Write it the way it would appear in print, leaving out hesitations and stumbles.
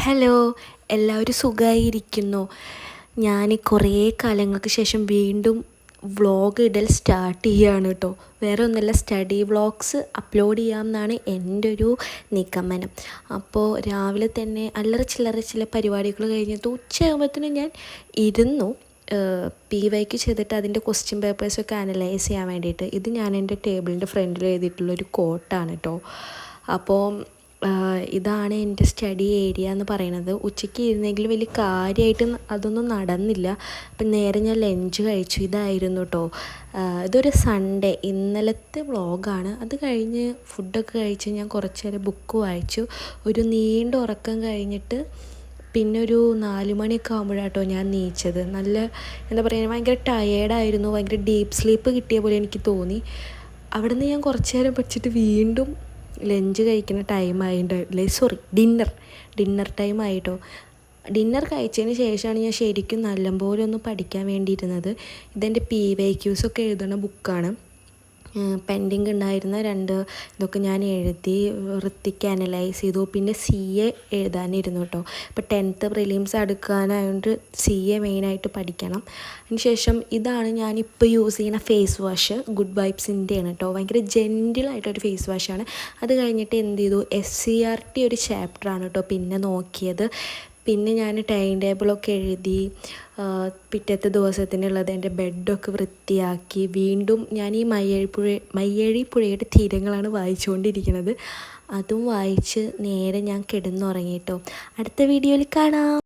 Hello, എല്ലാവരും സുഖമായിരിക്കുന്നു. ഞാൻ കുറേ കാലങ്ങൾക്ക് ശേഷം വീണ്ടും വ്ളോഗ് ഇടൽ സ്റ്റാർട്ട് ചെയ്യുകയാണ് കേട്ടോ. വേറെ ഒന്നുമല്ല, സ്റ്റഡി വ്ളോഗ്സ് അപ്ലോഡ് ചെയ്യാമെന്നാണ് എൻ്റെ ഒരു നിഗമനം. അപ്പോൾ രാവിലെ തന്നെ അല്ലറ ചില്ലറ ചില പരിപാടികൾ കഴിഞ്ഞിട്ട് ഉച്ചയാകുമ്പോഴത്തേനും ഞാൻ ഇരുന്നു PYQ ചെയ്തിട്ട് അതിൻ്റെ ക്വസ്റ്റ്യൻ പേപ്പേഴ്സൊക്കെ അനലൈസ് ചെയ്യാൻ വേണ്ടിയിട്ട്. ഇത് ഞാൻ എൻ്റെ ടേബിളിൻ്റെ ഫ്രണ്ടിൽ എഴുതിയിട്ടുള്ളൊരു കോട്ടാണ് കേട്ടോ. അപ്പോൾ ഇതാണ് എൻ്റെ സ്റ്റഡി ഏരിയ എന്ന് പറയുന്നത്. ഉച്ചയ്ക്ക് ഇരുന്നെങ്കിലും വലിയ കാര്യമായിട്ട് അതൊന്നും നടന്നില്ല. അപ്പം നേരെ ഞാൻ ലഞ്ച് കഴിച്ചു. ഇതായിരുന്നു കേട്ടോ. ഇതൊരു സൺഡേ ഇന്നലത്തെ വ്ളോഗാണ്. അത് കഴിഞ്ഞ് ഫുഡൊക്കെ കഴിച്ച് ഞാൻ കുറച്ച് നേരം ബുക്ക് വായിച്ചു. ഒരു നീണ്ട ഉറക്കം കഴിഞ്ഞിട്ട് പിന്നെ ഒരു 4 മണിയൊക്കെ ആകുമ്പോഴാട്ടോ ഞാൻ നീച്ചത്. നല്ല എന്താ പറയുക, ഭയങ്കര ടയേർഡായിരുന്നു. ഭയങ്കര ഡീപ്പ് സ്ലീപ്പ് കിട്ടിയ പോലെ എനിക്ക് തോന്നി. അവിടെ നിന്ന് ഞാൻ കുറച്ച് നേരം പഠിച്ചിട്ട് വീണ്ടും ലഞ്ച് കഴിക്കുന്ന ഡിന്നർ ടൈം ആയിട്ടോ. ഡിന്നർ കഴിച്ചതിന് ശേഷമാണ് ഞാൻ ശരിക്കും നല്ലപോലെ ഒന്ന് പഠിക്കാൻ വേണ്ടിയിരുന്നത്. ഇതെൻ്റെ PYQs ഒക്കെ എഴുതുന്ന ബുക്കാണ്. പെൻഡിങ് ഉണ്ടായിരുന്ന 2 ഇതൊക്കെ ഞാൻ എഴുതി വൃത്തിക്ക് അനലൈസ് ചെയ്തു. പിന്നെ CA എഴുതാനിരുന്നു കേട്ടോ. ഇപ്പോൾ 10th പ്രിലിംസ് അടുക്കാനായതുകൊണ്ട് CA മെയിനായിട്ട് പഠിക്കണം. അതിനുശേഷം ഇതാണ് ഞാനിപ്പോൾ യൂസ് ചെയ്യുന്ന ഫേസ് വാഷ്. ഗുഡ് വൈബ്സിൻ്റെയാണ് കേട്ടോ. ഭയങ്കര ജെൻറ്റിലായിട്ടൊരു ഫേസ് വാഷാണ്. അത് കഴിഞ്ഞിട്ട് എന്ത് ചെയ്തു, SCRT ഒരു ചാപ്റ്ററാണ് കേട്ടോ പിന്നെ നോക്കിയത്. പിന്നെ ഞാൻ ടൈം ടേബിളൊക്കെ എഴുതി, പിറ്റത്തെ ദിവസത്തിനുള്ളത് എൻ്റെ ബെഡൊക്കെ വൃത്തിയാക്കി. വീണ്ടും ഞാൻ ഈ മയ്യഴി പുഴയുടെ തീരങ്ങളാണ് വായിച്ചുകൊണ്ടിരിക്കുന്നത്. അതും വായിച്ച് നേരെ ഞാൻ കിടന്നുറങ്ങി കേട്ടോ. അടുത്ത വീഡിയോയിൽ കാണാം.